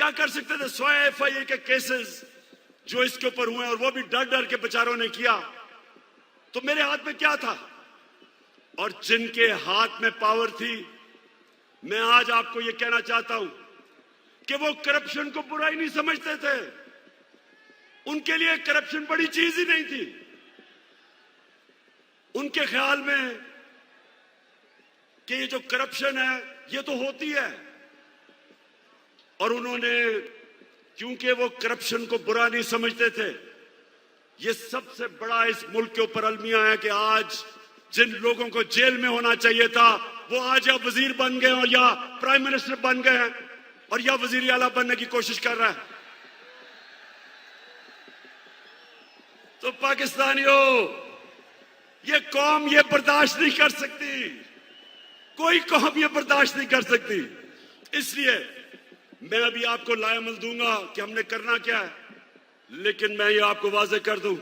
क्या कर सकते थे? 100 FIA के केसेस जो इसके ऊपर हुए और वो भी डर डर के बेचारों ने किया। तो मेरे हाथ में क्या था? और जिनके हाथ में पावर थी, मैं आज आपको ये कहना चाहता हूं कि वो करप्शन को बुराई नहीं समझते थे। उनके लिए करप्शन बड़ी चीज ही नहीं थी। उनके ख्याल में कि ये जो करप्शन है ये तो होती है, और उन्होंने, क्योंकि वो करप्शन को बुरा नहीं समझते थे, ये सबसे बड़ा इस मुल्क के ऊपर अलमिया है कि आज जिन लोगों को जेल में होना चाहिए था वो आज या वजीर बन गए और या प्राइम मिनिस्टर बन गए हैं और या वजीर आला बनने की कोशिश कर रहा है। तो पाकिस्तानियों, ये कौम ये बर्दाश्त नहीं कर सकती, कोई कौम ये बर्दाश्त नहीं कर सकती। इसलिए मैं अभी आपको लाएमल दूंगा कि हमने करना क्या है, लेकिन मैं ये आपको वाजे कर दूं,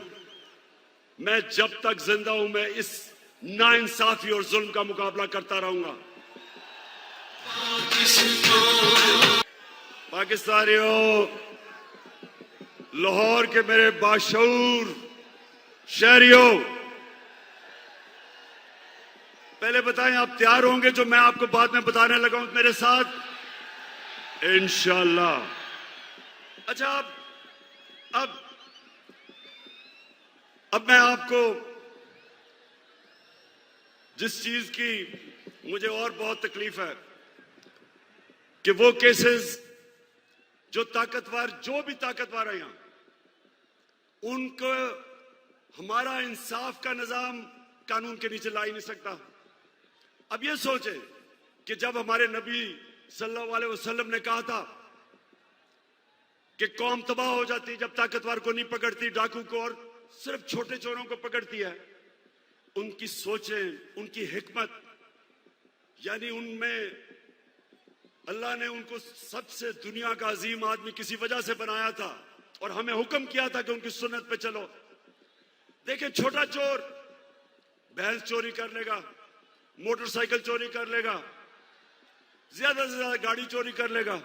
मैं जब तक जिंदा हूं मैं इस नाइंसाफी और जुल्म का मुकाबला करता रहूंगा। पाकिस्तानियों, लाहौर के मेरे बाशऊर शहरियों, पहले बताएं आप तैयार होंगे जो मैं आपको बाद में बताने लगा हूं मेरे साथ? इंशाअल्लाह। अच्छा, अब मैं आपको जिस चीज की मुझे और बहुत तकलीफ है कि वो केसेस जो भी ताकतवर है यहां, उनको हमारा इंसाफ का निजाम कानून के नीचे ला ही नहीं सकता। अब ये सोचें कि जब हमारे नबी सल्लल्लाहु अलैहि वसल्लम ने कहा था कि कौम तबाह हो जाती जब ताकतवर को नहीं पकड़ती, डाकू को और सिर्फ छोटे चोरों को पकड़ती है, उनकी सोचें, उनकी हिकमत, यानी उनमें अल्लाह ने उनको सबसे दुनिया का अजीम आदमी किसी वजह से बनाया था और हमें हुक्म किया था कि उनकी सुन्नत पे चलो। देखिए, छोटा चोर भैंस चोरी कर लेगा, मोटरसाइकिल चोरी कर लेगा, ज्यादा से ज्यादा गाड़ी चोरी कर लेगा,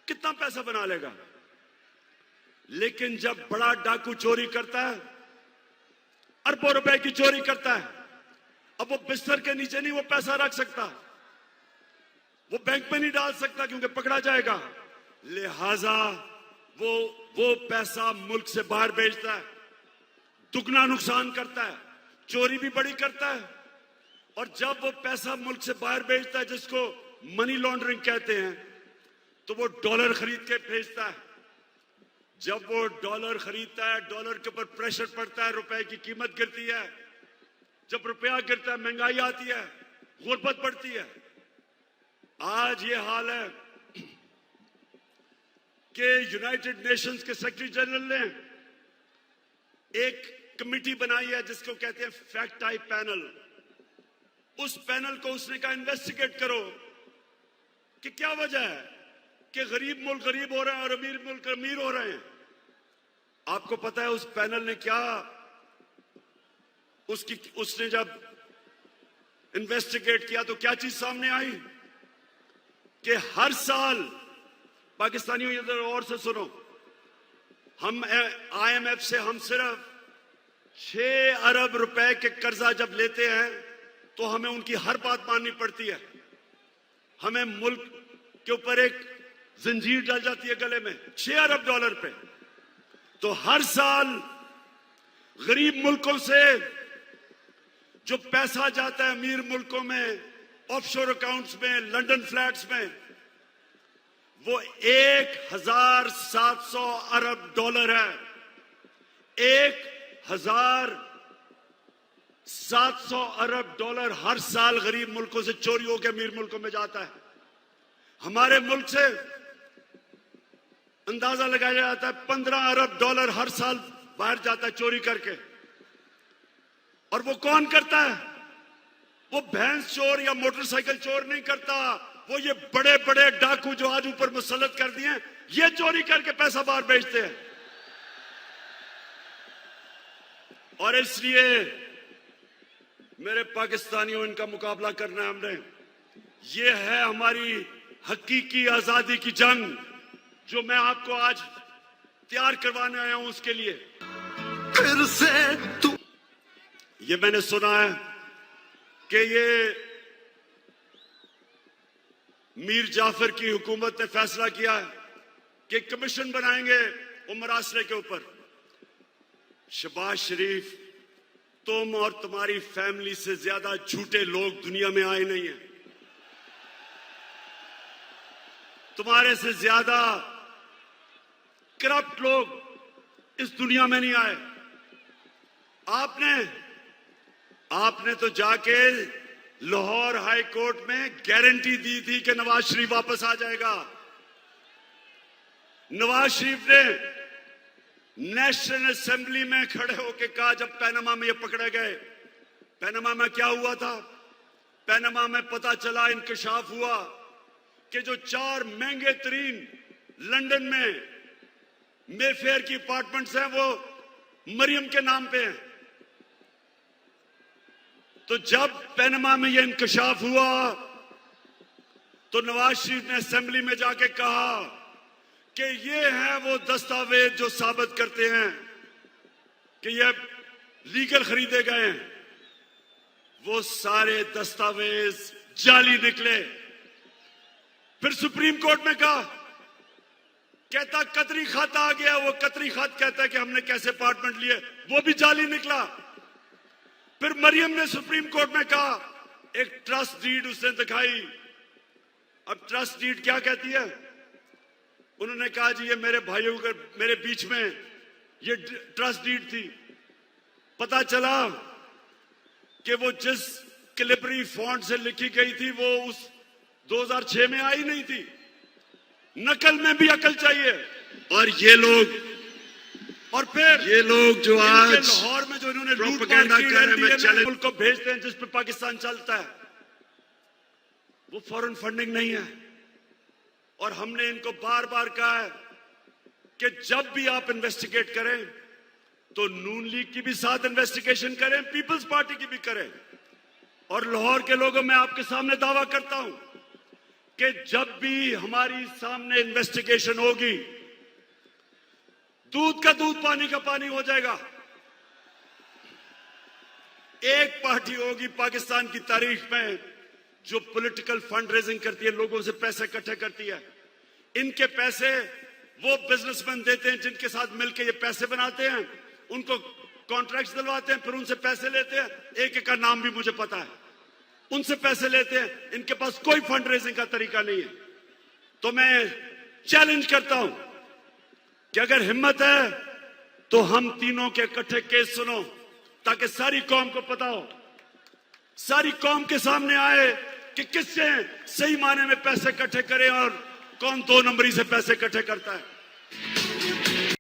कितना पैसा बना लेगा। लेकिन जब बड़ा डाकू चोरी करता है, अरबों रुपए की चोरी करता है, अब वो बिस्तर के नीचे नहीं वो पैसा रख सकता, वो बैंक में नहीं डाल सकता क्योंकि पकड़ा जाएगा। लिहाजा वो पैसा मुल्क से बाहर भेजता है, दुगना नुकसान करता है, चोरी भी बड़ी करता है। और जब वो पैसा मुल्क से बाहर भेजता है, जिसको मनी लॉन्ड्रिंग कहते हैं, तो वो डॉलर खरीद के भेजता है। जब वो डॉलर खरीदता है, डॉलर के ऊपर प्रेशर पड़ता है, रुपए की कीमत गिरती है। जब रुपया गिरता है, महंगाई आती है, गुर्बत बढ़ती है। आज ये हाल है कि यूनाइटेड नेशंस के सेक्रेटरी जनरल ने एक कमेटी बनाई है जिसको कहते हैं फैक्ट टाइप पैनल। उस पैनल को उसने कहा इन्वेस्टिगेट करो कि क्या वजह है कि गरीब मुल्क गरीब हो रहे हैं और अमीर मुल्क अमीर हो रहे हैं। आपको पता है उस पैनल ने क्या, उसने जब इन्वेस्टिगेट किया तो क्या चीज सामने आई कि हर साल, पाकिस्तानियों इधर और से सुनो, हम IMF से हम सिर्फ 6 अरब रुपए के कर्जा जब लेते हैं तो हमें उनकी हर बात माननी पड़ती है। हमें मुल्क के ऊपर एक जंजीर डल जाती है गले में, 6 अरब डॉलर पे। तो हर साल गरीब मुल्कों से जो पैसा जाता है अमीर मुल्कों में, ऑफशोर अकाउंट्स में, लंदन फ्लैट्स में, वो 1700 अरब डॉलर है। 1700 अरब डॉलर हर साल गरीब मुल्कों से चोरी होकर अमीर मुल्कों में जाता है। हमारे मुल्क से अंदाजा लगाया जाता है 15 अरब डॉलर हर साल बाहर जाता है चोरी करके। और वो कौन करता है? वो भैंस चोर या मोटरसाइकिल चोर नहीं करता, वो ये बड़े बड़े डाकू जो आज ऊपर मुसल्लत कर दिए हैं, ये चोरी करके पैसा बाहर भेजते हैं। और इसलिए मेरे पाकिस्तानियों, इनका मुकाबला करना है हमने। ये है हमारी हकीकी आजादी की जंग। जो मैं आपको आज तैयार करवाने आया हूं उसके लिए। फिर से तू ये मैंने सुना है कि ये मीर जाफर की हुकूमत ने फैसला किया है कि कमीशन बनाएंगे उमर आसरे के ऊपर। शहबाज शरीफ, तुम और तुम्हारी फैमिली से ज्यादा झूठे लोग दुनिया में आए नहीं हैं। तुम्हारे से ज्यादा करप्ट लोग इस दुनिया में नहीं आए। आपने तो जाके लाहौर हाई कोर्ट में गारंटी दी थी कि नवाज शरीफ वापस आ जाएगा। नवाज शरीफ ने नेशनल असेंबली में खड़े होकर कहा, जब पैनामा में ये पकड़े गए, पैनामा में क्या हुआ था? पैनामा में पता चला, इंकशाफ हुआ कि जो 4 महंगे तरीन लंदन में मेफेयर की अपार्टमेंट्स हैं वो मरियम के नाम पे हैं। तो जब पैनामा में यह इंकशाफ हुआ तो नवाज शरीफ ने असेंबली में जाके कहा कि ये है वो दस्तावेज जो साबित करते हैं कि ये लीगल खरीदे गए हैं। वो सारे दस्तावेज जाली निकले। फिर सुप्रीम कोर्ट में कहा, कहता कतरी खत आ गया। वो कतरी खत कहता है कि हमने कैसे अपार्टमेंट लिए, वो भी जाली निकला। फिर मरियम ने सुप्रीम कोर्ट में कहा, एक ट्रस्ट डीड उसने दिखाई। अब ट्रस्ट डीड क्या कहती है? उन्होंने कहा जी ये मेरे भाइयों के मेरे बीच में ये ट्रस्ट डीड थी। पता चला कि वो जिस कैलिब्री फॉन्ट से लिखी गई थी वो उस 2006 में आई नहीं थी। नकल में भी अकल चाहिए। और ये लोग जो आज लाहौर में जो इन्होंने प्रोपेगेंडा कर रहे हैं, मुल्क को भेजते हैं जिस पे पाकिस्तान चलता है, वो फॉरेन फंडिंग नहीं है। और हमने इनको बार बार कहा है कि जब भी आप इन्वेस्टिगेट करें तो नून लीग की भी साथ इन्वेस्टिगेशन करें, पीपल्स पार्टी की भी करें। और लाहौर के लोगों, मैं आपके सामने दावा करता हूं कि जब भी हमारी सामने इन्वेस्टिगेशन होगी, दूध का दूध पानी का पानी हो जाएगा। एक पार्टी होगी पाकिस्तान की तारीख में जो पॉलिटिकल फंड रेजिंग करती है, लोगों से पैसे इकट्ठे करती है। इनके पैसे वो बिजनेसमैन देते हैं जिनके साथ मिलकर ये पैसे बनाते हैं, उनको कॉन्ट्रैक्ट्स दिलवाते हैं, फिर उनसे पैसे लेते हैं। एक एक का नाम भी मुझे पता है। उनसे पैसे लेते हैं। इनके पास कोई फंड रेजिंग का तरीका नहीं है। तो मैं चैलेंज करता हूं कि अगर हिम्मत है तो हम तीनों के इकट्ठे केस सुनो, ताकि सारी कौम को पता हो, सारी कौम के सामने आए कि किससे सही मायने में पैसे इकट्ठे करें और कौन 2 नंबरी से पैसे इकट्ठे करता है।